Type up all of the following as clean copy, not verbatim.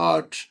8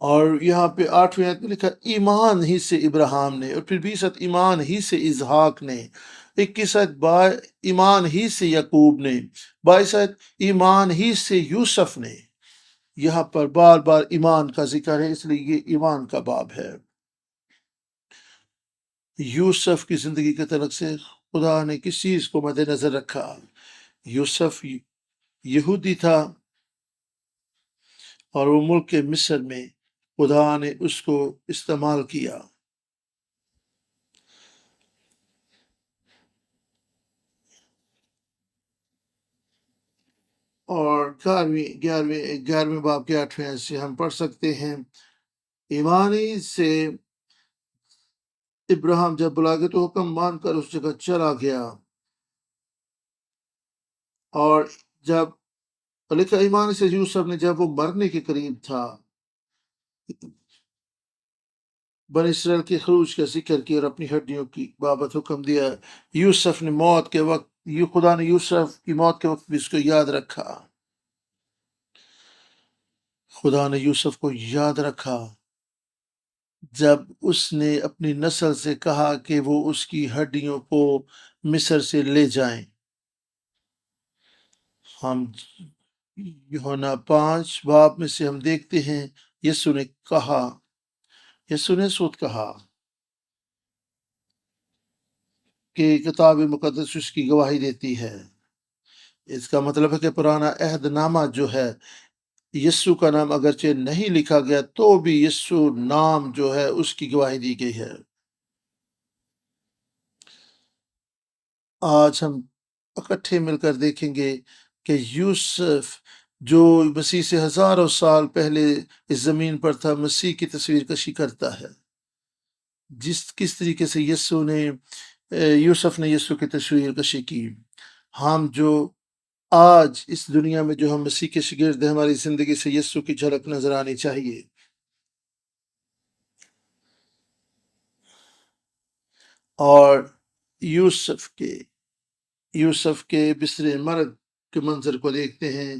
اور یہاں پہ 8ویں آیت میں لکھا ایمان ہی سے ابراہیم نے، اور پھر 20 آیت ایمان ہی سے اسحاق نے، 21 آیت ایمان ہی سے یعقوب نے، 22 آیت ایمان ہی سے یوسف نے۔ یہاں پر بار بار ایمان کا ذکر ہے، اس لیے یہ ایمان کا باب ہے۔ یوسف کی زندگی کے تعلق سے خدا نے کس چیز کو مد نظر رکھا؟ یوسف یہودی تھا اور وہ ملک کے مصر میں خدا نے اس کو استعمال کیا۔ اور 11ویں باب کے 8ویں آیت سے ہم پڑھ سکتے ہیں ایمانی سے ابراہیم جب بلاگے تو حکم مان کر اس جگہ چلا گیا، اور جب لکھا ایمان سے یوسف نے جب وہ مرنے کے قریب تھا بنی اسرائیل کے خروج کا ذکر کیا اور اپنی ہڈیوں کی بابت حکم دیا۔ یوسف نے موت کے وقت خدا نے یوسف کی موت کے وقت بھی اس کو یاد رکھا۔ خدا نے یوسف کو یاد رکھا جب اس نے اپنی نسل سے کہا کہ وہ اس کی ہڈیوں کو مصر سے لے جائیں۔ ہم یوحنا 5 باب میں سے ہم دیکھتے ہیں یسوع نے سود کہا کہ کتاب مقدس اس کی گواہی دیتی ہے۔ اس کا مطلب ہے کہ پرانا عہد نامہ جو ہے یسوع کا نام اگرچہ نہیں لکھا گیا تو بھی یسوع نام جو ہے اس کی گواہی دی گئی ہے۔ آج ہم اکٹھے مل کر دیکھیں گے کہ یوسف جو مسیح سے ہزاروں سال پہلے اس زمین پر تھا مسیح کی تصویر کشی کرتا ہے، کس طریقے سے یوسف نے یسوع کی تصویر کشی کی۔ ہم جو آج اس دنیا میں جو ہم مسیح کے شاگرد ہیں ہماری زندگی سے یسوع کی جھلک نظر آنی چاہیے۔ اور یوسف کے بستر مرگ کے منظر کو دیکھتے ہیں۔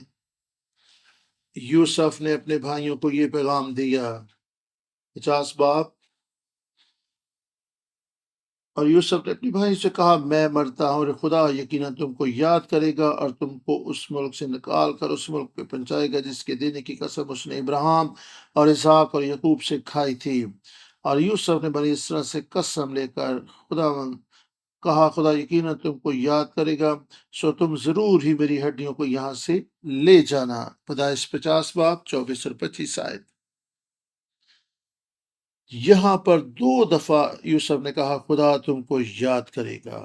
یوسف نے اپنے بھائیوں کو یہ پیغام دیا، 50 باب، اور یوسف نے اپنے بھائی سے کہا میں مرتا ہوں اور خدا یقیناً تم کو یاد کرے گا اور تم کو اس ملک سے نکال کر اس ملک پہ پہنچائے گا جس کے دینے کی قسم اس نے ابراہیم اور اسحاق اور یعقوب سے کھائی تھی۔ اور یوسف نے بنی اسرائیل سے قسم لے کر خدا یقیناً تم کو یاد کرے گا، سو تم ضرور ہی میری ہڈیوں کو یہاں سے لے جانا۔ پیدائش 50 باب 24 اور 25 آیت۔ یہاں پر 2 دفعہ یوسف نے کہا خدا تم کو یاد کرے گا،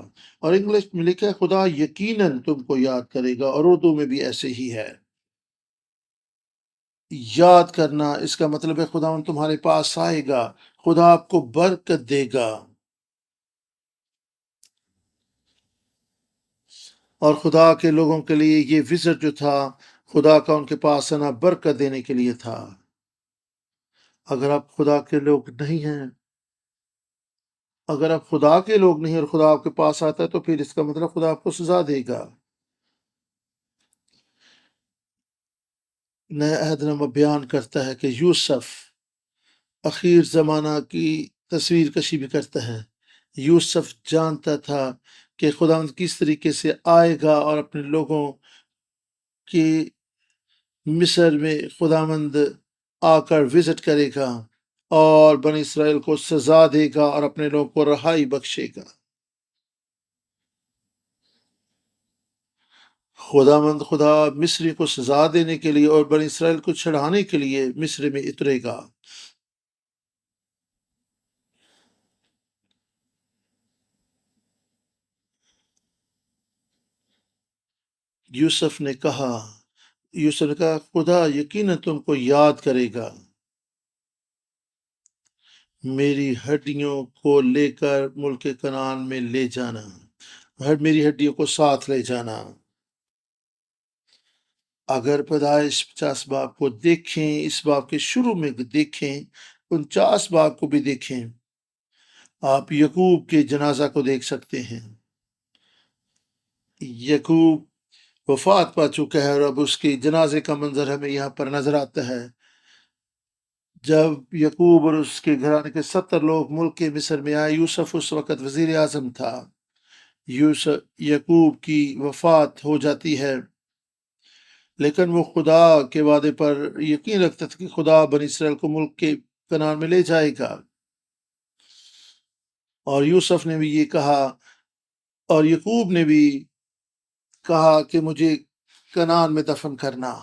اور انگلش میں لکھا ہے خدا یقیناً تم کو یاد کرے گا، اور اردو میں بھی ایسے ہی ہے۔ یاد کرنا اس کا مطلب ہے خدا تمہارے پاس آئے گا، خدا آپ کو برکت دے گا، اور خدا کے لوگوں کے لیے یہ وزٹ جو تھا خدا کا ان کے پاس آنا برکت دینے کے لیے تھا۔ اگر آپ خدا کے لوگ نہیں ہیں، اگر آپ خدا کے لوگ نہیں اور خدا آپ کے پاس آتا ہے تو پھر اس کا مطلب خدا آپ کو سزا دے گا۔ نیا عہد نامہ بیان کرتا ہے کہ یوسف اخیر زمانہ کی تصویر کشی بھی کرتا ہے۔ یوسف جانتا تھا کہ خداوند کس طریقے سے آئے گا اور اپنے لوگوں کی مصر میں خداوند آ کر وزٹ کرے گا اور بنی اسرائیل کو سزا دے گا اور اپنے لوگوں کو رہائی بخشے گا۔ خدا مصری کو سزا دینے کے لیے اور بنی اسرائیل کو چھڑانے کے لیے مصر میں اترے گا۔ یوسف نے کہا خدا یقیناً تم کو یاد کرے گا، میری ہڈیوں کو لے کر ملک کنعان میں لے جانا، میری ہڈیوں کو ساتھ لے جانا۔ اگر پیدائش 50 باب کو دیکھیں، اس باب کے شروع میں دیکھیں، 49 باب کو بھی دیکھیں، آپ یعقوب کے جنازہ کو دیکھ سکتے ہیں۔ یعقوب وفات پا چکا ہے اور اب اس کے جنازے کا منظر ہمیں یہاں پر نظر آتا ہے۔ جب یعقوب اور اس کے گھرانے کے 70 لوگ ملک کے مصر میں آئے، یوسف اس وقت وزیر اعظم تھا۔ یعقوب کی وفات ہو جاتی ہے، لیکن وہ خدا کے وعدے پر یقین رکھتا تھا کہ خدا بنی اسرائیل کو ملک کے کنعان میں لے جائے گا، اور یوسف نے بھی یہ کہا، اور یعقوب نے بھی کہا کہ مجھے کنعان میں دفن کرنا،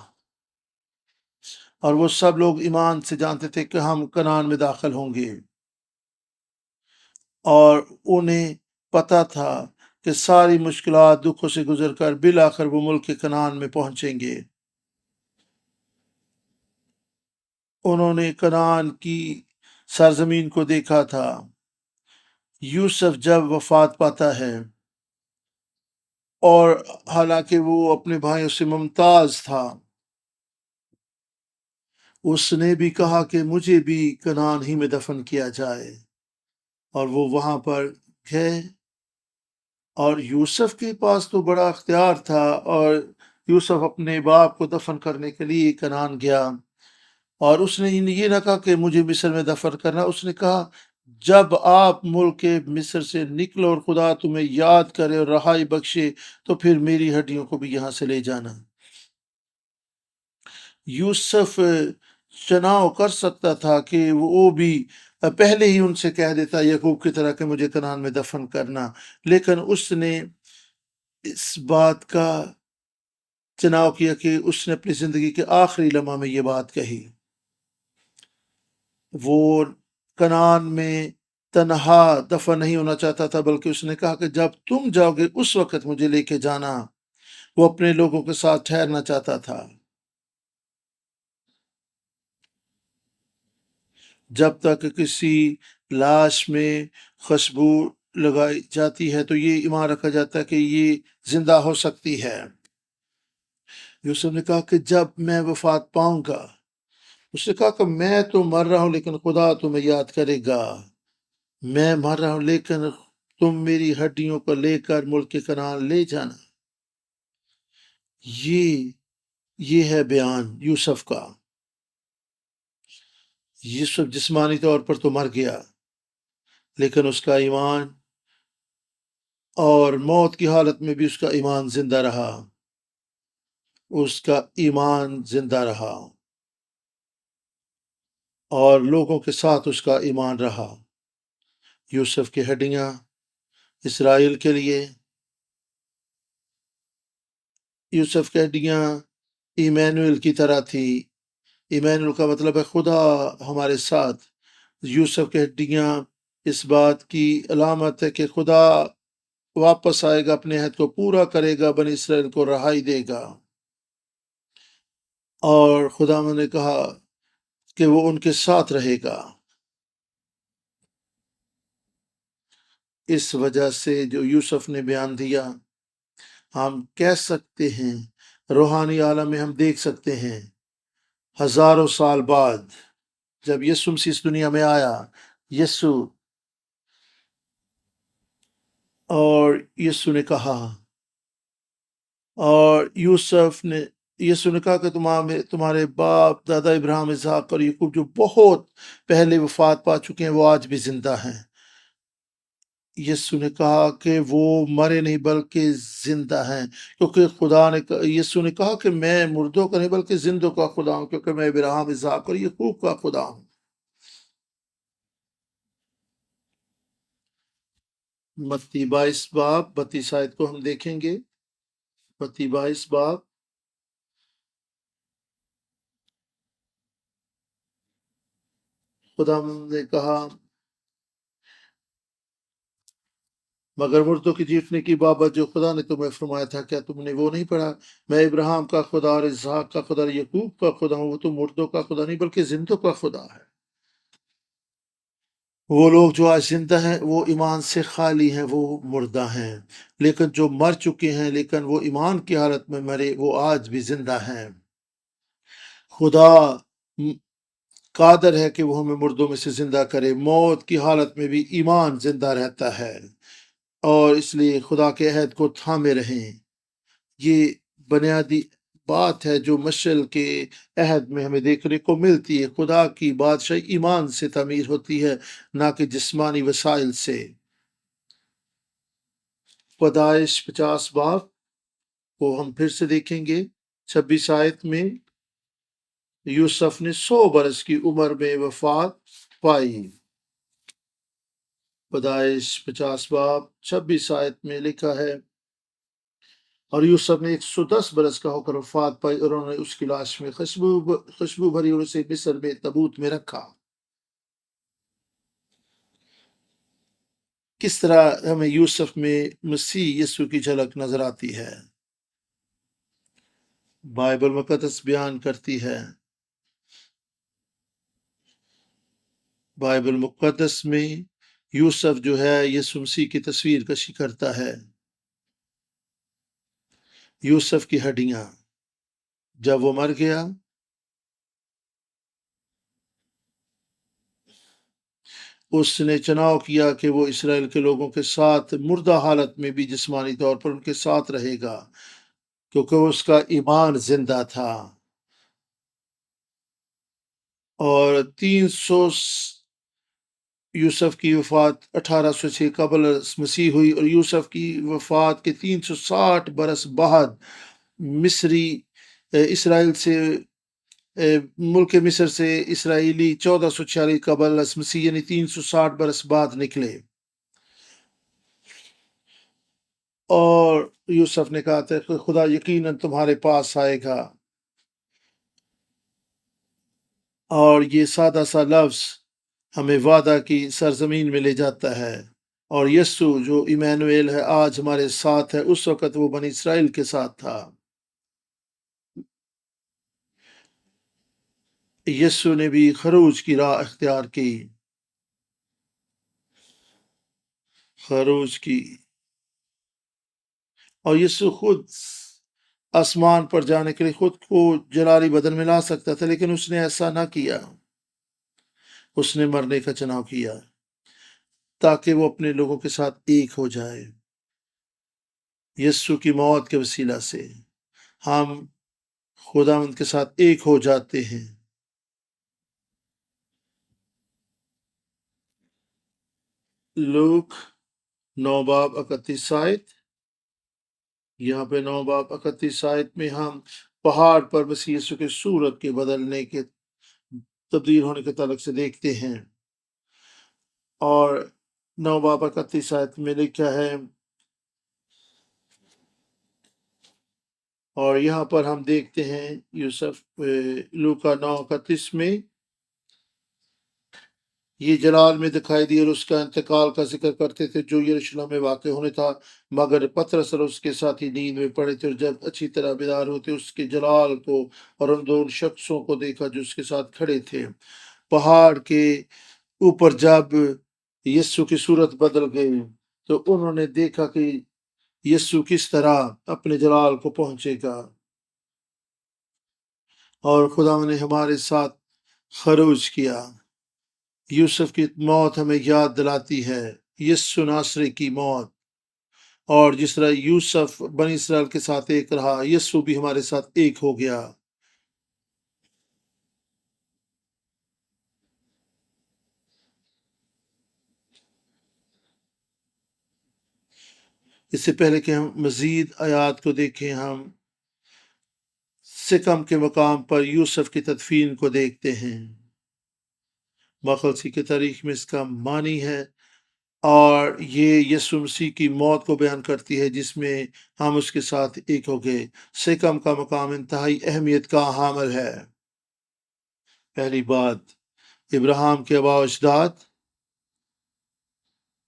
اور وہ سب لوگ ایمان سے جانتے تھے کہ ہم کنعان میں داخل ہوں گے، اور انہیں پتہ تھا کہ ساری مشکلات دکھوں سے گزر کر بالآخر وہ ملک کنعان میں پہنچیں گے۔ انہوں نے کنعان کی سرزمین کو دیکھا تھا۔ یوسف جب وفات پاتا ہے، اور حالانکہ وہ اپنے بھائیوں سے ممتاز تھا، اس نے بھی کہا کہ مجھے بھی کنعان ہی میں دفن کیا جائے، اور وہ وہاں پر گئے، اور یوسف کے پاس تو بڑا اختیار تھا، اور یوسف اپنے باپ کو دفن کرنے کے لیے کنعان گیا، اور اس نے یہ نہ کہا کہ مجھے مصر میں دفن کرنا، اس نے کہا جب آپ ملک مصر سے نکلو اور خدا تمہیں یاد کرے اور رہائی بخشے تو پھر میری ہڈیوں کو بھی یہاں سے لے جانا۔ یوسف چناؤ کر سکتا تھا کہ وہ بھی پہلے ہی ان سے کہہ دیتا یعقوب کی طرح کہ مجھے کنعان میں دفن کرنا، لیکن اس نے اس بات کا چناؤ کیا کہ اس نے اپنی زندگی کے آخری لمحہ میں یہ بات کہی۔ وہ کنعان میں تنہا دفن نہیں ہونا چاہتا تھا، بلکہ اس نے کہا کہ جب تم جاؤ گے اس وقت مجھے لے کے جانا۔ وہ اپنے لوگوں کے ساتھ ٹھہرنا چاہتا تھا۔ جب تک کسی لاش میں خوشبو لگائی جاتی ہے تو یہ ایمان رکھا جاتا ہے کہ یہ زندہ ہو سکتی ہے۔ یوسف نے کہا کہ جب میں وفات پاؤں گا، اس نے کہا کہ میں تو مر رہا ہوں لیکن خدا تمہیں یاد کرے گا، میں مر رہا ہوں لیکن تم میری ہڈیوں کو لے کر ملک کنعان لے جانا۔ یہ ہے بیان یوسف کا۔ یوسف جسمانی طور پر تو مر گیا، لیکن اس کا ایمان، اور موت کی حالت میں بھی اس کا ایمان زندہ رہا، اس کا ایمان زندہ رہا، اور لوگوں کے ساتھ اس کا ایمان رہا۔ یوسف کی ہڈیاں اسرائیل کے لیے، یوسف کی ہڈیاں ایمینوئل کی طرح تھی۔ ایمینوئل کا مطلب ہے خدا ہمارے ساتھ۔ یوسف کی ہڈیاں اس بات کی علامت ہے کہ خدا واپس آئے گا، اپنے عہد کو پورا کرے گا، بنی اسرائیل کو رہائی دے گا، اور خدا نے کہا کہ وہ ان کے ساتھ رہے گا۔ اس وجہ سے جو یوسف نے بیان دیا، ہم کہہ سکتے ہیں، روحانی عالم میں ہم دیکھ سکتے ہیں، ہزاروں سال بعد جب یسوع مسیح اس دنیا میں آیا، یسوع نے کہا، اور یسوع نے کہا کہ تمہارے باپ دادا ابراہیم، اسحاق اور یعقوب جو بہت پہلے وفات پا چکے ہیں وہ آج بھی زندہ ہیں۔ یسوع نے کہا کہ وہ مرے نہیں بلکہ زندہ ہیں، کیونکہ یسوع نے کہا کہ میں مردوں کا نہیں بلکہ زندوں کا خدا ہوں، کیونکہ میں ابراہیم، اسحاق اور یعقوب کا خدا ہوں۔ متی 22 باب 32 آیت کو ہم دیکھیں گے۔ متی 22 باب خدا نے کہا، مگر مردوں کی جیتنے کی بابت جو خدا نے تمہیں فرمایا تھا، کیا تم نے وہ نہیں پڑھا؟ میں ابراہیم کا خدا اور اسحاق کا خدا اور یعقوب کا خدا ہوں۔ وہ تو مردوں کا خدا نہیں بلکہ زندوں کا خدا ہے۔ وہ لوگ جو آج زندہ ہیں وہ ایمان سے خالی ہیں، وہ مردہ ہیں، لیکن جو مر چکے ہیں لیکن وہ ایمان کی حالت میں مرے، وہ آج بھی زندہ ہیں۔ خدا قادر ہے کہ وہ ہمیں مردوں میں سے زندہ کرے۔ موت کی حالت میں بھی ایمان زندہ رہتا ہے، اور اس لیے خدا کے عہد کو تھامے رہیں۔ یہ بنیادی بات ہے جو مشعل کے عہد میں ہمیں دیکھنے کو ملتی ہے۔ خدا کی بادشاہی ایمان سے تعمیر ہوتی ہے، نہ کہ جسمانی وسائل سے۔ پیدائش 50 باب کو ہم پھر سے دیکھیں گے۔ 26 آیت میں یوسف نے 100 برس کی عمر میں وفات پائی۔ پیدائش 50 باب 26 آیت میں لکھا ہے، اور یوسف نے 110 برس کا ہو کر وفات پائی، اور انہوں نے اس کی لاش میں خوشبو بھری اور اسے مصر میں تابوت میں رکھا۔ کس طرح ہمیں یوسف میں مسیح یسوع کی جھلک نظر آتی ہے؟ بائبل مقدس بیان کرتی ہے، بائبل مقدس میں یوسف جو ہے یسوع مسیح کی تصویر کشی کرتا ہے۔ یوسف کی ہڈیاں، جب وہ مر گیا، اس نے چناؤ کیا کہ وہ اسرائیل کے لوگوں کے ساتھ مردہ حالت میں بھی جسمانی طور پر ان کے ساتھ رہے گا، کیونکہ اس کا ایمان زندہ تھا۔ اور 300 یوسف کی وفات 1806 قبل مسیح ہوئی، اور یوسف کی وفات کے 360 برس بعد مصری اسرائیل سے ملک مصر سے اسرائیلی 1446 قبل مسیح یعنی 360 برس بعد نکلے۔ اور یوسف نے کہا تھا کہ خدا یقیناً تمہارے پاس آئے گا، اور یہ سادہ سا لفظ ہمیں وعدہ کی سرزمین میں لے جاتا ہے۔ اور یسوع جو ایمانویل ہے، آج ہمارے ساتھ ہے، اس وقت وہ بنی اسرائیل کے ساتھ تھا۔ یسوع نے بھی خروج کی راہ اختیار کی، خروج کی، اور یسوع خود آسمان پر جانے کے لیے خود کو جلالی بدن میں لا سکتا تھا، لیکن اس نے ایسا نہ کیا۔ اس نے مرنے کا چناؤ کیا تاکہ وہ اپنے لوگوں کے ساتھ ایک ہو جائے۔ یسوع کی موت کے وسیلہ سے ہم خداوند کے ساتھ ایک ہو جاتے ہیں۔ لوک 9 باب 31 آیت، یہاں پہ 9 باب 31 آیت میں ہم پہاڑ پر مسیح یسوع کے صورت کے بدلنے کے تبدیل ہونے کے تعلق سے دیکھتے ہیں۔ اور 9 باب 31 آیت میں لکھا ہے، اور یہاں پر ہم دیکھتے ہیں یوسف لوکا 9:31 میں یہ جلال میں دکھائی دی اور اس کا انتقال کا ذکر کرتے تھے جو یروشلم میں واقع ہونے تھا، مگر پطرس اور اس کے ساتھی نیند میں پڑے تھے، اور جب اچھی طرح بیدار ہوتے اس کے جلال کو اور ان دو شخصوں کو دیکھا جو اس کے ساتھ کھڑے تھے۔ پہاڑ کے اوپر جب یسوع کی صورت بدل گئی تو انہوں نے دیکھا کہ یسوع کس طرح اپنے جلال کو پہنچے گا، اور خدا نے ہمارے ساتھ خروج کیا۔ یوسف کی موت ہمیں یاد دلاتی ہے یسوع ناصری کی موت، اور جس طرح یوسف بنی اسرائیل کے ساتھ ایک رہا، یسوع بھی ہمارے ساتھ ایک ہو گیا۔ اس سے پہلے کہ ہم مزید آیات کو دیکھیں، ہم سکم کے مقام پر یوسف کی تدفین کو دیکھتے ہیں۔ مخلصی کی تاریخ میں اس کا معنی ہے، اور یہ یسوع مسیح کی موت کو بیان کرتی ہے جس میں ہم اس کے ساتھ ایک ہو گئے۔ سکم کا مقام انتہائی اہمیت کا حامل ہے۔ پہلی بات، ابراہیم کے آباء و اجداد۔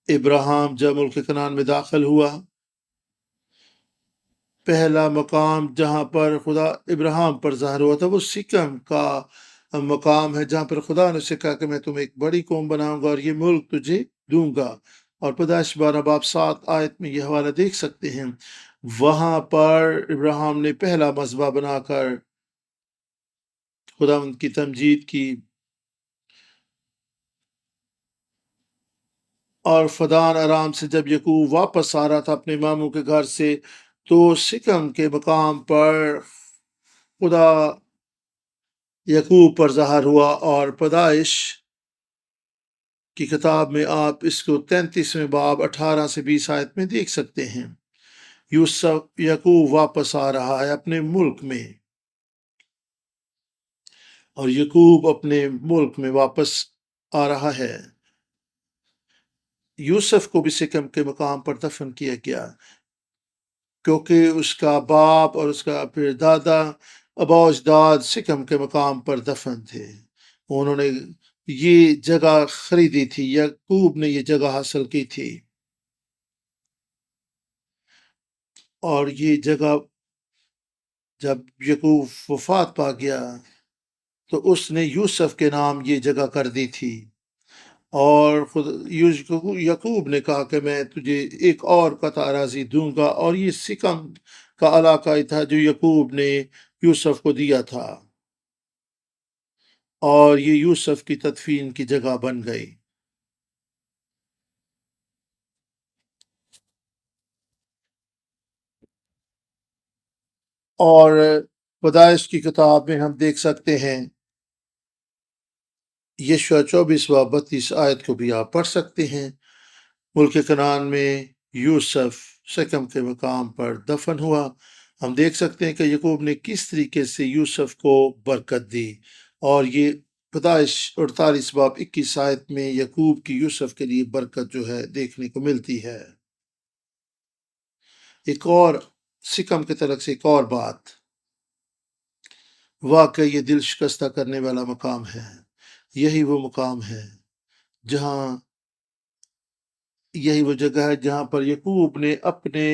ابراہیم جب ملک کنعان میں داخل ہوا، پہلا مقام جہاں پر خدا ابراہیم پر ظاہر ہوا تھا وہ سکم کا مقام ہے، جہاں پر خدا نے اسے کہا کہ میں تمہیں ایک بڑی قوم بناؤں گا اور یہ ملک تجھے دوں گا۔ اور پیدائش 12 باب 7 آیت میں یہ حوالہ دیکھ سکتے ہیں۔ وہاں پر ابراہیم نے پہلا مذبح بنا کر خدا ان کی تمجید کی، اور فدان آرام سے جب یعقوب واپس آ رہا تھا اپنے ماموں کے گھر سے، تو سکم کے مقام پر خدا یعقوب پر ظاہر ہوا، اور پیدائش کی کتاب میں آپ اس کو 33ویں باب 18 سے 20 آیت میں دیکھ سکتے ہیں۔ یوسف یعقوب واپس آ رہا ہے اپنے ملک میں، اور یعقوب اپنے ملک میں واپس آ رہا ہے۔ یوسف کو بھی سکم کے مقام پر دفن کیا گیا، کیونکہ اس کا باپ اور اس کا پھر دادا ابا و اجداد سکم کے مقام پر دفن تھے۔ انہوں نے یہ جگہ خریدی تھی، یعقوب نے یہ جگہ حاصل کی تھی، اور یہ جگہ جب یعقوب وفات پا گیا تو اس نے یوسف کے نام یہ جگہ کر دی تھی، اور یعقوب نے کہا کہ میں تجھے ایک اور قطع اراضی دوں گا، اور یہ سکم کا علاقہ ہی تھا جو یعقوب نے یوسف کو دیا تھا، اور یہ یوسف کی تدفین کی جگہ بن گئی۔ اور پیدائش کی کتاب میں ہم دیکھ سکتے ہیں، یشوع 24 آیت کو بھی آپ پڑھ سکتے ہیں۔ ملک کنعان میں یوسف سکم کے مقام پر دفن ہوا۔ ہم دیکھ سکتے ہیں کہ یعقوب نے کس طریقے سے یوسف کو برکت دی، اور یہ پیدائش 48 آیت میں یعقوب کی یوسف کے لیے برکت جو ہے دیکھنے کو ملتی ہے۔ ایک اور سکم کے طرف سے ایک اور بات، واقعی یہ دل شکستہ کرنے والا مقام ہے۔ یہی وہ مقام ہے یہی وہ جگہ ہے جہاں پر یعقوب نے اپنے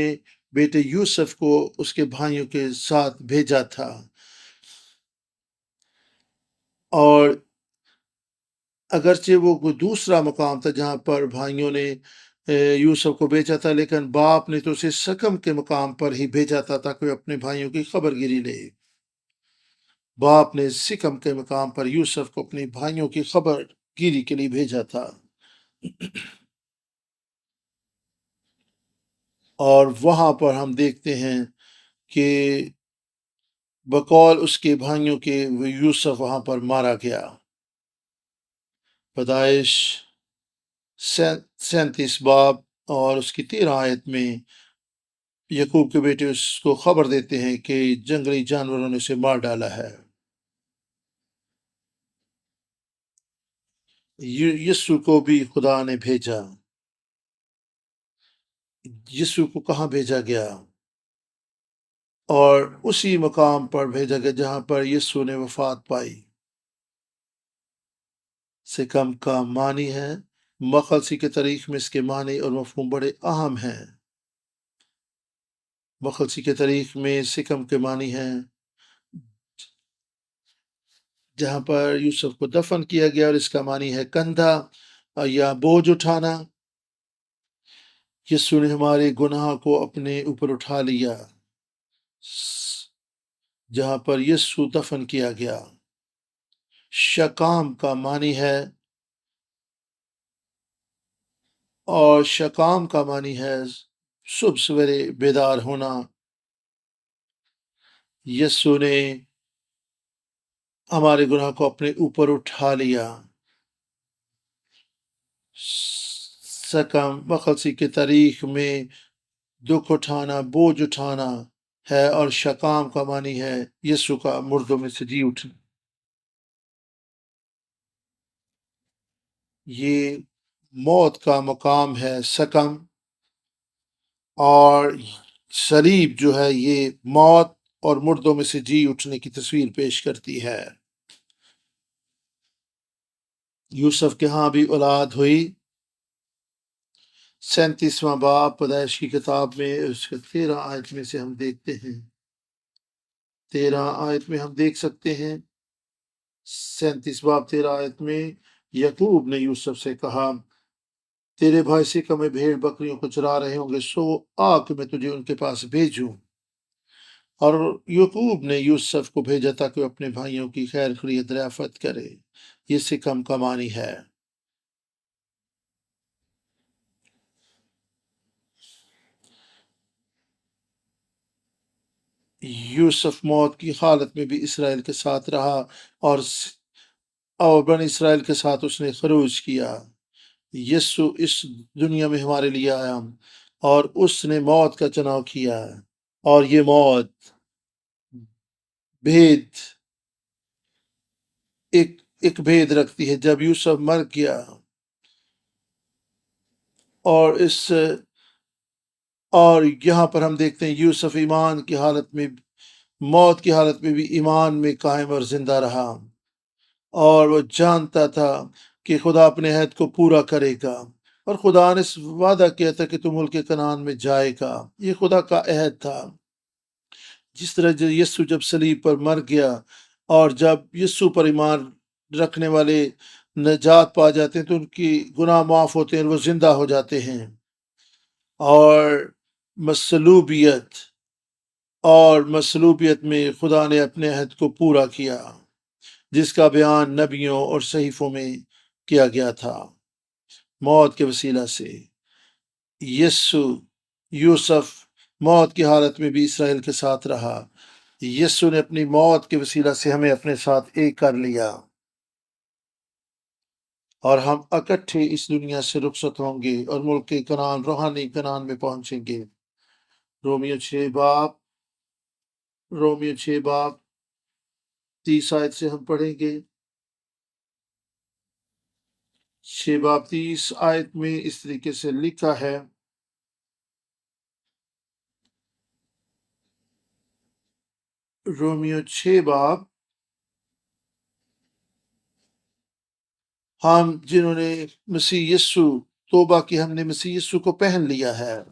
بیٹے یوسف کو اس کے بھائیوں کے ساتھ بھیجا تھا، اور اگرچہ وہ کوئی دوسرا مقام تھا جہاں پر بھائیوں نے یوسف کو بھیجا تھا، لیکن باپ نے تو اسے سکم کے مقام پر ہی بھیجا تھا تاکہ وہ اپنے بھائیوں کی خبر گیری لے۔ باپ نے سکم کے مقام پر یوسف کو اپنے بھائیوں کی خبر گیری کے لیے بھیجا تھا، اور وہاں پر ہم دیکھتے ہیں کہ بقول اس کے بھائیوں کے یوسف وہاں پر مارا گیا۔ پیدائش 37 باب اور اس کی 13 آیت میں یعقوب کے بیٹے اس کو خبر دیتے ہیں کہ جنگلی جانوروں نے اسے مار ڈالا ہے۔ یسوع کو بھی خدا نے بھیجا۔ یسوع کو کہاں بھیجا گیا؟ اور اسی مقام پر بھیجا گیا جہاں پر یسوع نے وفات پائی۔ سکم کا معنی ہے، مخلصی کے تاریخ میں اس کے معنی اور مفہوم بڑے اہم ہیں۔ مخلصی کے تاریخ میں سکم کے معنی ہے جہاں پر یوسف کو دفن کیا گیا، اور اس کا معنی ہے کندھا یا بوجھ اٹھانا۔ یسوع نے ہمارے گناہ کو اپنے اوپر اٹھا لیا۔ جہاں پر یسوع دفن کیا گیا۔ شکام کا معنی ہے، اور شکام کا معنی ہے صبح سویرے بیدار ہونا۔ یسوع نے ہمارے گناہ کو اپنے اوپر اٹھا لیا۔ سکم مخلصی کی تاریخ میں دکھ اٹھانا، بوجھ اٹھانا ہے، اور شکام کا معنی ہے یسوع کا مردوں میں سے جی اٹھنا۔ یہ موت کا مقام ہے سکم، اور صلیب جو ہے یہ موت اور مردوں میں سے جی اٹھنے کی تصویر پیش کرتی ہے۔ یوسف کے ہاں بھی اولاد ہوئی۔ 37واں باب پیدائش کی کتاب میں اس کے 13 آیت میں سے ہم دیکھتے ہیں، 13 آیت میں ہم دیکھ سکتے ہیں، 37 باب 13 آیت میں یعقوب نے یوسف سے کہا، تیرے بھائی سکم میں بھیڑ بکریوں کو چرا رہے ہوں گے، سو آ کہ میں تجھے ان کے پاس بھیجوں۔ اور یعقوب نے یوسف کو بھیجا تاکہ وہ اپنے بھائیوں کی خیر خیریت دریافت کرے۔ یہ سکم کا معنی ہے۔ یوسف موت کی حالت میں بھی اسرائیل کے ساتھ رہا اور بن اسرائیل کے ساتھ اس نے خروج کیا۔ یسو اس دنیا میں ہمارے لیے آیا اور اس نے موت کا چناؤ کیا، اور یہ موت بھید ایک بھید رکھتی ہے۔ جب یوسف مر گیا اور یہاں پر ہم دیکھتے ہیں یوسف ایمان کی حالت میں، موت کی حالت میں بھی ایمان میں قائم اور زندہ رہا، اور وہ جانتا تھا کہ خدا اپنے عہد کو پورا کرے گا، اور خدا نے وعدہ کیا تھا کہ تم ملک کنعان میں جائے گا۔ یہ خدا کا عہد تھا۔ جس طرح یسوع جب صلیب پر مر گیا اور جب یسوع پر ایمان رکھنے والے نجات پا جاتے ہیں تو ان کی گناہ معاف ہوتے ہیں اور وہ زندہ ہو جاتے ہیں، اور مصلوبیت میں خدا نے اپنے عہد کو پورا کیا جس کا بیان نبیوں اور صحیفوں میں کیا گیا تھا۔ موت کے وسیلہ سے یوسف موت کی حالت میں بھی اسرائیل کے ساتھ رہا۔ یسوع نے اپنی موت کے وسیلہ سے ہمیں اپنے ساتھ ایک کر لیا، اور ہم اکٹھے اس دنیا سے رخصت ہوں گے اور ملک کنعان، روحانی کنعان میں پہنچیں گے۔ رومیو 6 باب 30 آیت سے ہم پڑھیں گے۔ 6 باب 30 آیت میں اس طریقے سے لکھا ہے، رومیو 6 باب، ہم جنہوں نے مسیح یسوع توبہ کی، ہم نے مسیح یسوع کو پہن لیا ہے۔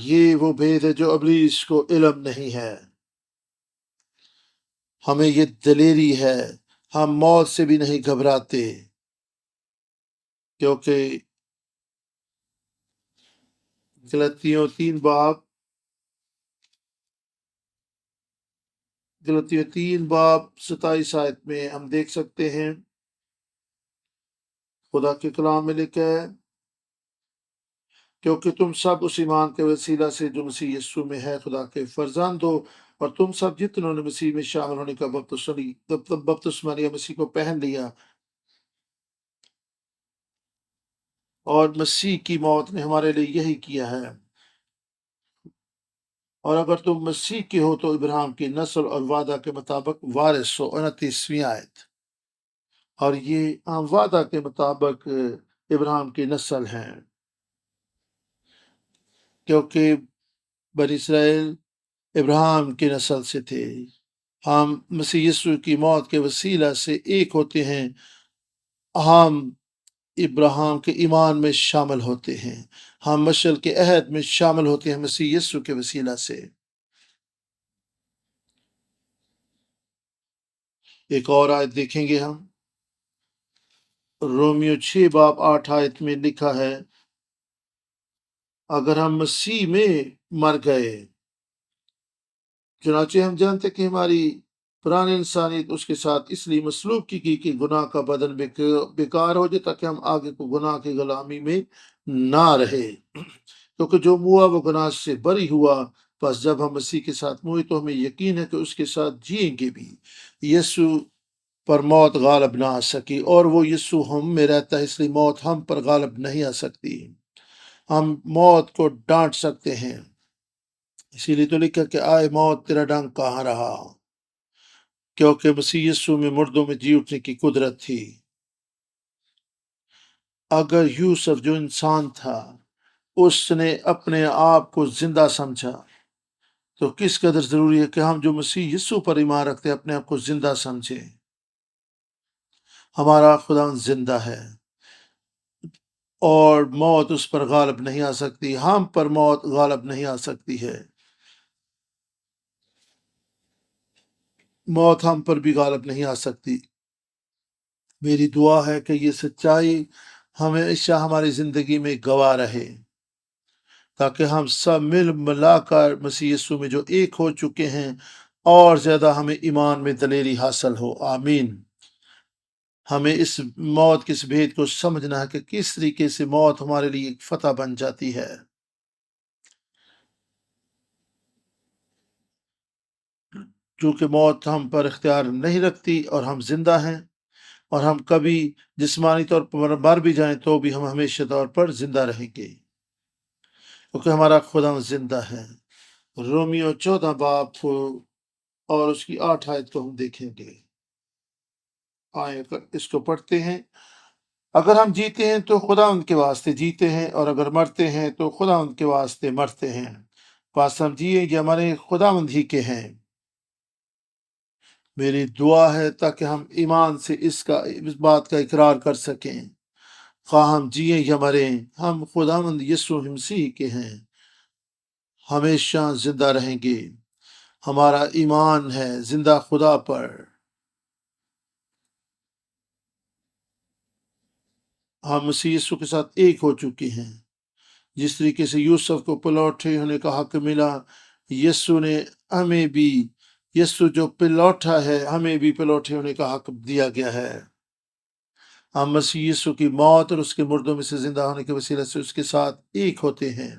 یہ وہ بھید ہے جو ابلیس کو علم نہیں ہے۔ ہمیں یہ دلیری ہے، ہم موت سے بھی نہیں گھبراتے، کیونکہ غلطیوں 3 باب 27 آیت میں ہم دیکھ سکتے ہیں، خدا کے کلام میں لکھا ہے، کیونکہ تم سب اس ایمان کے وسیلہ سے جو مسیح یسوع میں ہے خدا کے فرزند ہو، اور تم سب جتنوں نے مسیح میں شامل ہونے کا بپتسمہ لیا، مسیح کو پہن لیا، اور مسیح کی موت نے ہمارے لیے یہی کیا ہے۔ اور اگر تم مسیح کے ہو تو ابراہیم کی نسل اور وعدہ کے مطابق وارث ہو۔ 29ویں آیت، اور یہ وعدہ کے مطابق ابراہیم کی نسل ہیں، کیونکہ بنی اسرائیل ابراہیم کی نسل سے تھے۔ ہم مسیح یسوع کی موت کے وسیلہ سے ایک ہوتے ہیں، ہم ابراہیم کے ایمان میں شامل ہوتے ہیں، ہم مشعل کے عہد میں شامل ہوتے ہیں مسیح یسوع کے وسیلہ سے۔ ایک اور آیت دیکھیں گے ہم، رومیو 6 باب 8 آیت میں لکھا ہے، اگر ہم مسیح میں مر گئے، چنانچہ ہم جانتے کہ ہماری پرانی انسانیت اس کے ساتھ اس لیے مسلوب کی گئی کہ گناہ کا بدن بیکار ہو جائے، تاکہ ہم آگے کو گناہ کی غلامی میں نہ رہے، کیونکہ جو ہوا وہ گناہ سے بری ہوا۔ بس جب ہم مسیح کے ساتھ ہوئے تو ہمیں یقین ہے کہ اس کے ساتھ جئیں گے بھی۔ یسوع پر موت غالب نہ آ سکی، اور وہ یسوع ہم میں رہتا ہے، اس لیے موت ہم پر غالب نہیں آ سکتی۔ ہم موت کو ڈانٹ سکتے ہیں، اسی لیے تو لکھا کہ آئے موت تیرا ڈنگ کہاں رہا، کیونکہ مسیح یسوع میں مردوں میں جی اٹھنے کی قدرت تھی۔ اگر یوسف جو انسان تھا اس نے اپنے آپ کو زندہ سمجھا، تو کس قدر ضروری ہے کہ ہم جو مسیح یسوع پر ایمان رکھتے ہیں اپنے آپ کو زندہ سمجھیں۔ ہمارا خدا زندہ ہے اور موت اس پر غالب نہیں آ سکتی، ہم پر موت غالب نہیں آ سکتی ہے، موت ہم پر بھی غالب نہیں آ سکتی۔ میری دعا ہے کہ یہ سچائی ہمیشہ ہماری زندگی میں گواہ رہے، تاکہ ہم سب مل ملا کر مسیح یسوع میں جو ایک ہو چکے ہیں اور زیادہ ہمیں ایمان میں دلیری حاصل ہو۔ آمین۔ ہمیں اس موت کے اس بھید کو سمجھنا ہے کہ کس طریقے سے موت ہمارے لیے ایک فتح بن جاتی ہے۔ چونکہ موت ہم پر اختیار نہیں رکھتی اور ہم زندہ ہیں، اور ہم کبھی جسمانی طور پر مر بھی جائیں تو بھی ہم ہمیشہ طور پر زندہ رہیں گے، کیونکہ ہمارا خدا زندہ ہے۔ رومیو 14 باب کو اور اس کی 8 آیت کو ہم دیکھیں گے۔ آئیں اس کو پڑھتے ہیں۔ اگر ہم جیتے ہیں تو خدا ان کے واسطے جیتے ہیں، اور اگر مرتے ہیں تو خدا ان کے واسطے مرتے ہیں۔ بات سمجھیے، یہ ہمارے خدا مند ہی کے ہیں۔ میری دعا ہے تاکہ ہم ایمان سے اس بات کا اقرار کر سکیں، خواہ ہم جییں یا مریں، ہم خدا مند یسوع مسیح کے ہیں، ہمیشہ زندہ رہیں گے۔ ہمارا ایمان ہے زندہ خدا پر۔ ہم مسیح یسوع کے ساتھ ایک ہو چکے ہیں، جس طریقے سے یوسف کو پلوٹے ہونے کا حق ملا، یسوع نے ہمیں بھی، یسوع جو پلوٹا ہے، ہمیں بھی پلوٹے ہونے کا حق دیا گیا ہے۔ ہم مسیح یسوع کی موت اور اس کے مردوں میں سے زندہ ہونے کے وسیلے سے اس کے ساتھ ایک ہوتے ہیں۔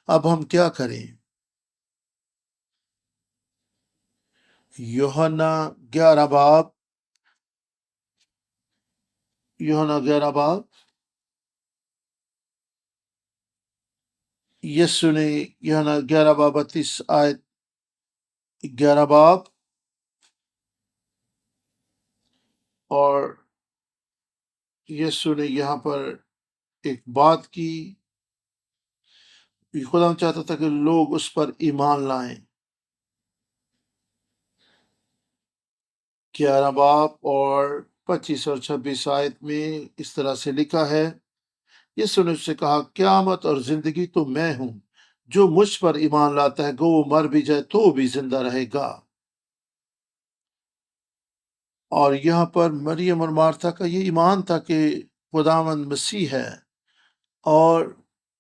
اب ہم کیا کریں؟ یوحنا 11 باب، یوحنا 11 باب، یسوع نے یوحنا 11 باب 32 آیت، 11 باب اور یسوع نے یہاں پر ایک بات کی، خدا چاہتا تھا کہ لوگ اس پر ایمان لائیں۔ 11 باب اور 25 اور 26 آیت میں اس طرح سے لکھا ہے، یسوع نے اس سے کہا، قیامت اور زندگی تو میں ہوں، جو مجھ پر ایمان لاتا ہے گو وہ مر بھی جائے تو بھی زندہ رہے گا۔ اور یہاں پر مریم اور مارتھا کا یہ ایمان تھا کہ خداوند مسیح ہے، اور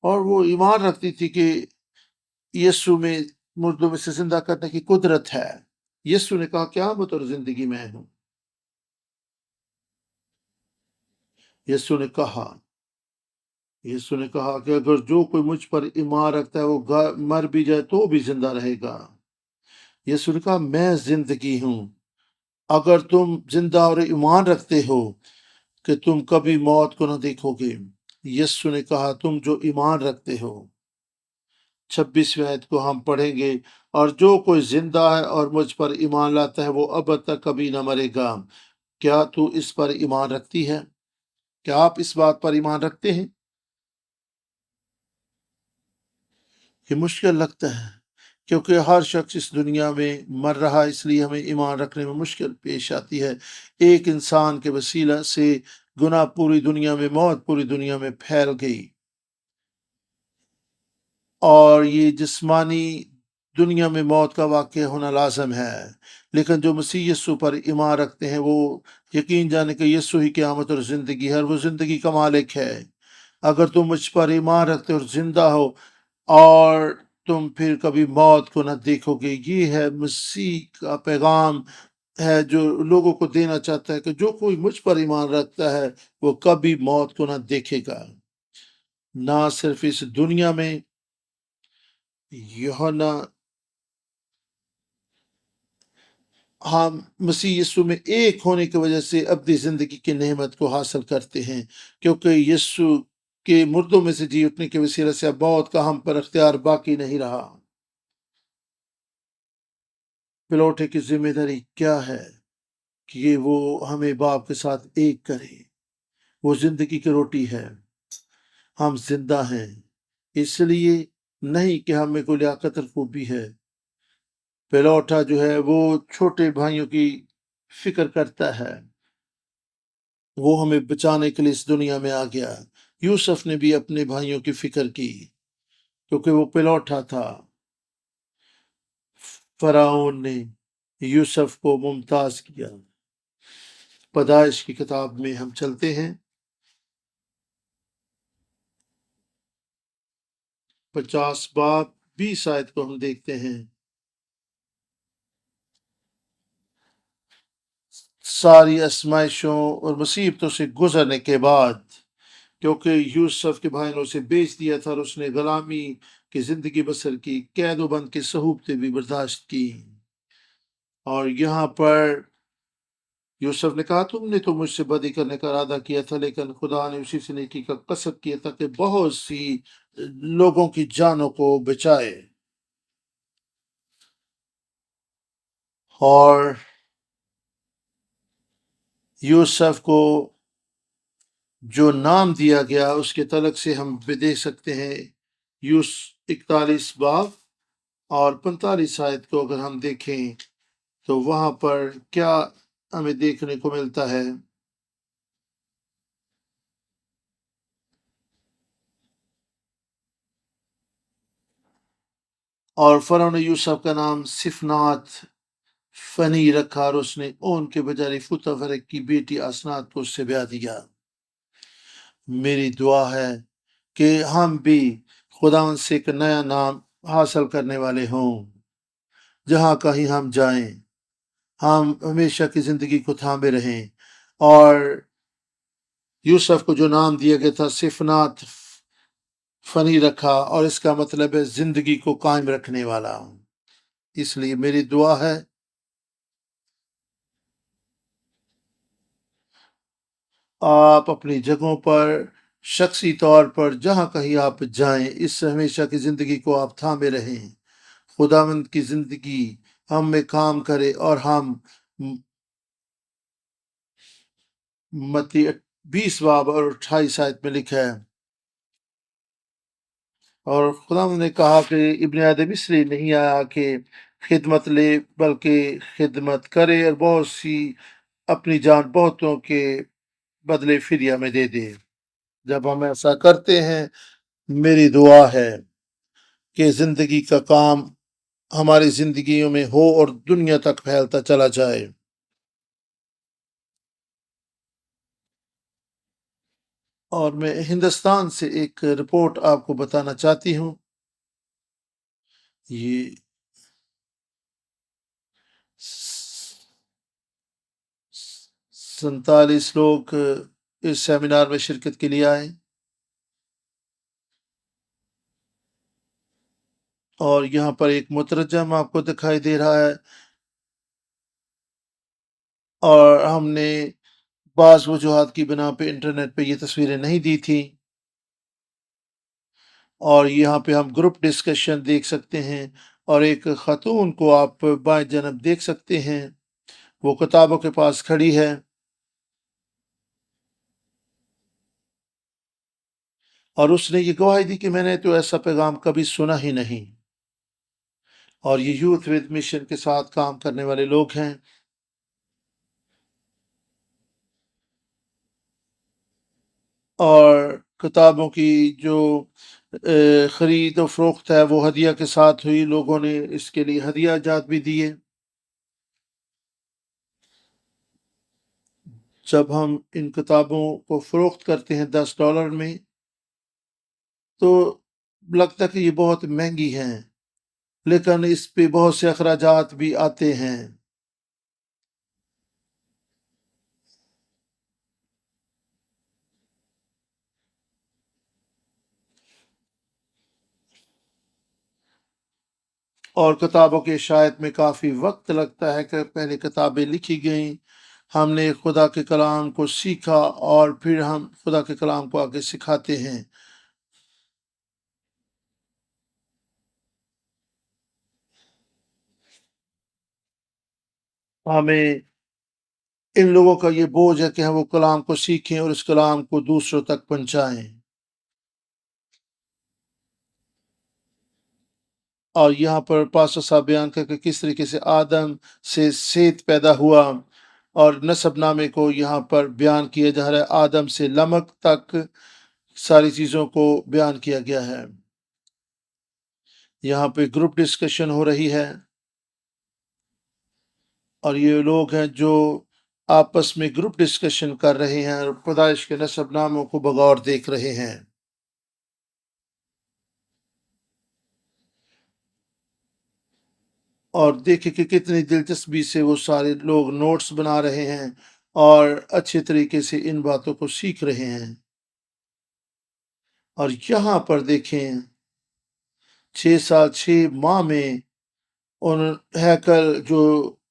وہ ایمان رکھتی تھی کہ یسوع میں مردوں میں سے زندہ کرنے کی قدرت ہے۔ یسوع نے کہا، قیامت اور زندگی میں ہوں۔ یسوع نے کہا کہ اگر جو کوئی مجھ پر ایمان رکھتا ہے وہ مر بھی جائے تو بھی زندہ رہے گا۔ یسوع نے کہا، میں زندگی ہوں۔ اگر تم زندہ اور ایمان رکھتے ہو کہ تم کبھی موت کو نہ دیکھو گے، یسوع نے کہا، تم جو ایمان رکھتے ہو۔ 26ویں آیت کو ہم پڑھیں گے، اور جو کوئی زندہ ہے اور مجھ پر ایمان لاتا ہے وہ اب تک کبھی نہ مرے گا۔ کیا تو اس پر ایمان رکھتی ہے؟ کیا آپ اس بات پر ایمان رکھتے ہیں؟ یہ مشکل لگتا ہے کیونکہ ہر شخص اس دنیا میں مر رہا ہے، اس لیے ہمیں ایمان رکھنے میں مشکل پیش آتی ہے۔ ایک انسان کے وسیلہ سے گناہ پوری دنیا میں، موت پوری دنیا میں پھیل گئی، اور یہ جسمانی دنیا میں موت کا واقع ہونا لازم ہے، لیکن جو مسیح یسوع پر ایمان رکھتے ہیں وہ یقین جانے کہ یسوع ہی قیامت اور زندگی ہے، اور وہ زندگی کا مالک ہے۔ اگر تم مجھ پر ایمان رکھتے اور زندہ ہو اور تم پھر کبھی موت کو نہ دیکھو گے، یہ ہے مسیح کا پیغام ہے جو لوگوں کو دینا چاہتا ہے کہ جو کوئی مجھ پر ایمان رکھتا ہے وہ کبھی موت کو نہ دیکھے گا۔ نہ صرف اس دنیا میں، یوحنا، ہم مسیح یسوع میں ایک ہونے کی وجہ سے ابدی زندگی کی نعمت کو حاصل کرتے ہیں، کیونکہ یسوع کے مردوں میں سے جی اٹھنے کے وسیلے سے اب موت کا ہم پر اختیار باقی نہیں رہا۔ پلوٹے کی ذمہ داری کیا ہے کہ وہ ہمیں باپ کے ساتھ ایک کرے۔ وہ زندگی کی روٹی ہے۔ ہم زندہ ہیں اس لیے نہیں کہ ہم میں کوئی لیاقت اور خوبی ہے۔ پلوٹا جو ہے وہ چھوٹے بھائیوں کی فکر کرتا ہے، وہ ہمیں بچانے کے لیے اس دنیا میں آ گیا۔ یوسف نے بھی اپنے بھائیوں کی فکر کی کیونکہ وہ پلوٹا تھا۔ فرعون نے یوسف کو ممتاز کیا۔ پیدائش کی کتاب میں ہم چلتے ہیں، 50 باب 20 آیت کو ہم دیکھتے ہیں۔ ساری آزمائشوں اور مصیبتوں سے گزرنے کے بعد، کیونکہ یوسف کے بھائی نے اسے بیچ دیا تھا اور اس نے غلامی کی زندگی بسر کی، قید و بند کی صحبتیں بھی برداشت کی، اور یہاں پر یوسف نے کہا تم نے تو مجھ سے بدی کرنے کا ارادہ کیا تھا، لیکن خدا نے اسی سے نیکی کا قصد کیا تھا کہ بہت سی لوگوں کی جانوں کو بچائے۔ اور یوسف کو جو نام دیا گیا اس کے تعلق سے ہم بھی دیکھ سکتے ہیں، 41 باب اور 45 آیت کو اگر ہم دیکھیں تو وہاں پر کیا ہمیں دیکھنے کو ملتا ہے۔ اور فرعون نے یوسف کا نام صفنات فنی رکھا، اور اس نے اون کے بجائے فتفرق کی بیٹی اسنات کو اس سے بیاہ دیا۔ میری دعا ہے کہ ہم بھی خداوند سے ایک نیا نام حاصل کرنے والے ہوں، جہاں کہیں ہم جائیں ہم ہمیشہ کی زندگی کو تھامے رہیں۔ اور یوسف کو جو نام دیا گیا تھا صفنات فنی رکھا، اور اس کا مطلب ہے زندگی کو قائم رکھنے والا۔ اس لیے میری دعا ہے آپ اپنی جگہوں پر شخصی طور پر جہاں کہیں آپ جائیں اس ہمیشہ کی زندگی کو آپ تھامے رہیں، خداوند کی زندگی ہم میں کام کرے، اور ہم متی 20 باب اور 28 آیت میں لکھا ہے، اور خداوند نے کہا کہ ابن آدم اس لیے نہیں آیا کہ خدمت لے بلکہ خدمت کرے، اور بہت سی اپنی جان بہتوں کے بدلے فدیہ میں دے دے۔ جب ہم ایسا کرتے ہیں، میری دعا ہے کہ زندگی کا کام ہماری زندگیوں میں ہو اور دنیا تک پھیلتا چلا جائے۔ اور میں ہندوستان سے ایک رپورٹ آپ کو بتانا چاہتی ہوں۔ یہ 47 لوگ اس سیمینار میں شرکت کے لیے آئے، اور یہاں پر ایک مترجم آپ کو دکھائی دے رہا ہے، اور ہم نے بعض وجوہات کی بنا پہ انٹرنیٹ پہ یہ تصویریں نہیں دی تھی، اور یہاں پہ ہم گروپ ڈسکشن دیکھ سکتے ہیں، اور ایک خاتون کو آپ بائیں جانب دیکھ سکتے ہیں، وہ کتابوں کے پاس کھڑی ہے، اور اس نے یہ گواہی دی کہ میں نے تو ایسا پیغام کبھی سنا ہی نہیں۔ اور یہ یوتھ ود مشن کے ساتھ کام کرنے والے لوگ ہیں، اور کتابوں کی جو خرید و فروخت ہے وہ ہدیہ کے ساتھ ہوئی، لوگوں نے اس کے لیے ہدیہ جات بھی دیے۔ جب ہم ان کتابوں کو فروخت کرتے ہیں $10 میں، تو لگتا ہے کہ یہ بہت مہنگی ہیں، لیکن اس پہ بہت سے اخراجات بھی آتے ہیں۔ اور کتابوں کے اشاعت میں کافی وقت لگتا ہے کہ پہلے کتابیں لکھی گئیں، ہم نے خدا کے کلام کو سیکھا، اور پھر ہم خدا کے کلام کو آگے سکھاتے ہیں۔ ہمیں ان لوگوں کا یہ بوجھ ہے کہ ہم وہ کلام کو سیکھیں اور اس کلام کو دوسروں تک پہنچائیں۔ اور یہاں پر پاسٹر صاحب بیان کر کہ کس طریقے سے آدم سے سیت پیدا ہوا، اور نسب نامے کو یہاں پر بیان کیا جا رہا ہے، آدم سے لمک تک ساری چیزوں کو بیان کیا گیا ہے۔ یہاں پہ گروپ ڈسکشن ہو رہی ہے، اور یہ لوگ ہیں جو آپس میں گروپ ڈسکشن کر رہے ہیں اور پیدائش کے نسب ناموں کو بغور دیکھ رہے ہیں۔ اور دیکھیں کہ کتنی دلچسپی سے وہ سارے لوگ نوٹس بنا رہے ہیں اور اچھے طریقے سے ان باتوں کو سیکھ رہے ہیں۔ اور یہاں پر دیکھیں 6 سال 6 ماہ میں ان ہیکل جو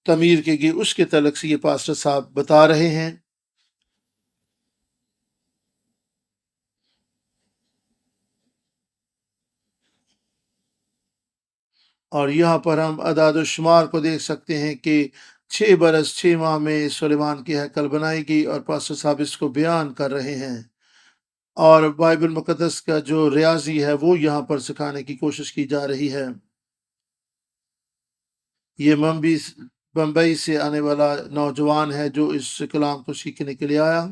تعمیر کی گئی اس کے تعلق سے یہ پاسٹر صاحب بتا رہے ہیں۔ اور یہاں پر ہم اعداد و شمار کو دیکھ سکتے ہیں کہ 6 برس 6 ماہ میں سلیمان کی ہیکل بنائی گئی، اور پاسٹر صاحب اس کو بیان کر رہے ہیں، اور بائبل مقدس کا جو ریاضی ہے وہ یہاں پر سکھانے کی کوشش کی جا رہی ہے۔ یہ بمبئی سے آنے والا نوجوان ہے جو اس کلام کو سیکھنے کے لیے آیا،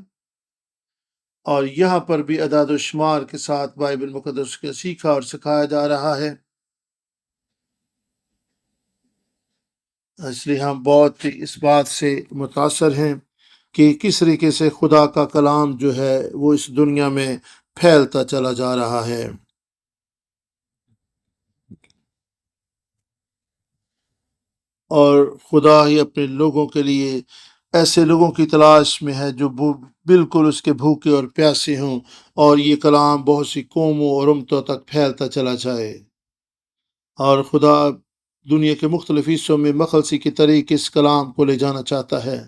اور یہاں پر بھی اعداد و شمار کے ساتھ بائبل مقدس کا سیکھا اور سکھایا جا رہا ہے۔ اس لیے ہم بہت اس بات سے متاثر ہیں کہ کس طریقے سے خدا کا کلام جو ہے وہ اس دنیا میں پھیلتا چلا جا رہا ہے۔ اور خدا ہی اپنے لوگوں کے لیے ایسے لوگوں کی تلاش میں ہے جو بالکل اس کے بھوکے اور پیاسے ہوں، اور یہ کلام بہت سی قوموں اور امتوں تک پھیلتا چلا جائے۔ اور خدا دنیا کے مختلف حصوں میں مخلصی کے طریقے اس کلام کو لے جانا چاہتا ہے۔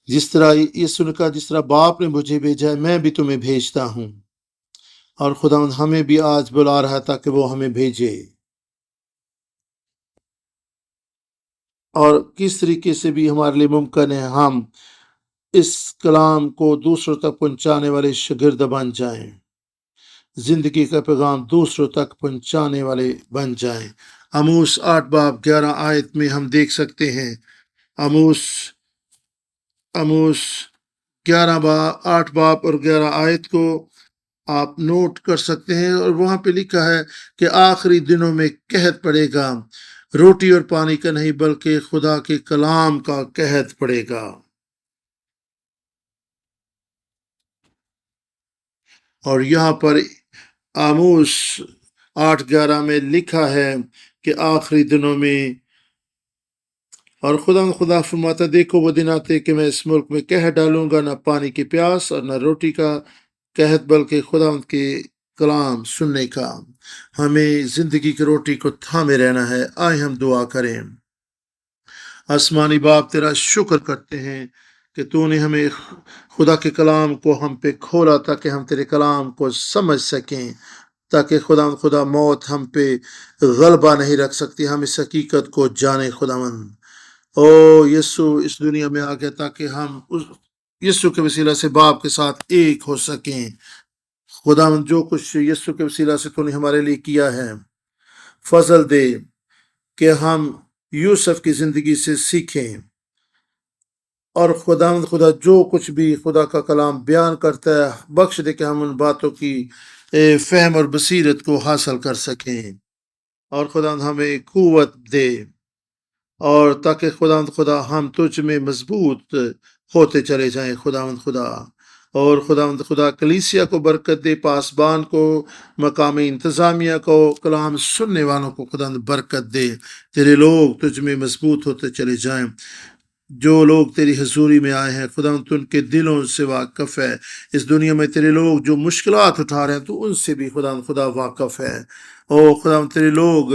جس طرح یسوع نے کہا، جس طرح باپ نے مجھے بھیجا ہے میں بھی تمہیں بھیجتا ہوں، اور خدا ہمیں بھی آج بلا رہا تھا کہ وہ ہمیں بھیجے، اور کس طریقے سے بھی ہمارے لیے ممکن ہے ہم اس کلام کو دوسروں تک پہنچانے والے شاگرد بن جائیں، زندگی کا پیغام دوسروں تک پہنچانے والے بن جائیں۔ آموس 8 باب 11 آیت میں ہم دیکھ سکتے ہیں، آموس 8 باب اور 11 آیت کو آپ نوٹ کر سکتے ہیں، اور وہاں پہ لکھا ہے کہ آخری دنوں میں قحط پڑے گا، روٹی اور پانی کا نہیں بلکہ خدا کے کلام کا قحط پڑے گا۔ اور یہاں پر آموس 8:11 میں لکھا ہے کہ آخری دنوں میں، اور خدا فرماتا دیکھو وہ دن آتے کہ میں اس ملک میں قحط ڈالوں گا، نہ پانی کی پیاس اور نہ روٹی کا قحط، بلکہ خدا کے کلام سننے کا۔ ہمیں زندگی کی روٹی کو تھامے رہنا ہے۔ آئے ہم دعا کریں۔ آسمانی باپ تیرا شکر کرتے ہیں کہ تو نے ہمیں خدا کے کلام کو ہم پہ کھولا تاکہ ہم تیرے کلام کو سمجھ سکیں، تاکہ خدا موت ہم پہ غلبہ نہیں رکھ سکتی، ہم اس حقیقت کو جانیں۔ خداوند یسوع اس دنیا میں آ گیا تاکہ ہم یسوع کے وسیلہ سے باپ کے ساتھ ایک ہو سکیں۔ خداوند جو کچھ یسوع کے وسیلہ سے تو نے ہمارے لیے کیا ہے، فضل دے کہ ہم یوسف کی زندگی سے سیکھیں، اور خدا جو کچھ بھی خدا کا کلام بیان کرتا ہے بخش دے کہ ہم ان باتوں کی فہم اور بصیرت کو حاصل کر سکیں، اور خدا ہمیں قوت دے، اور تاکہ خدا ہم تجھ میں مضبوط ہوتے چلے جائیں۔ خدا اور خدا کلیسیا کو برکت دے، پاسبان کو، مقامی انتظامیہ کو، کلام سننے والوں کو خدا برکت دے، تیرے لوگ تجھ میں مضبوط ہوتے چلے جائیں۔ جو لوگ تیری حضوری میں آئے ہیں خدا تو ان کے دلوں سے واقف ہے، اس دنیا میں تیرے لوگ جو مشکلات اٹھا رہے ہیں تو ان سے بھی خدا واقف ہے۔ خدا تیرے لوگ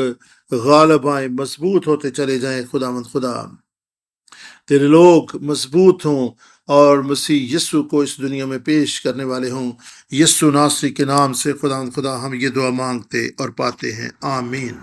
غالب آئیں، مضبوط ہوتے چلے جائیں۔ خدا تیرے لوگ مضبوط ہوں اور مسیح یسوع کو اس دنیا میں پیش کرنے والے ہوں۔ یسوع ناصری کے نام سے خدا ہم یہ دعا مانگتے اور پاتے ہیں، آمین۔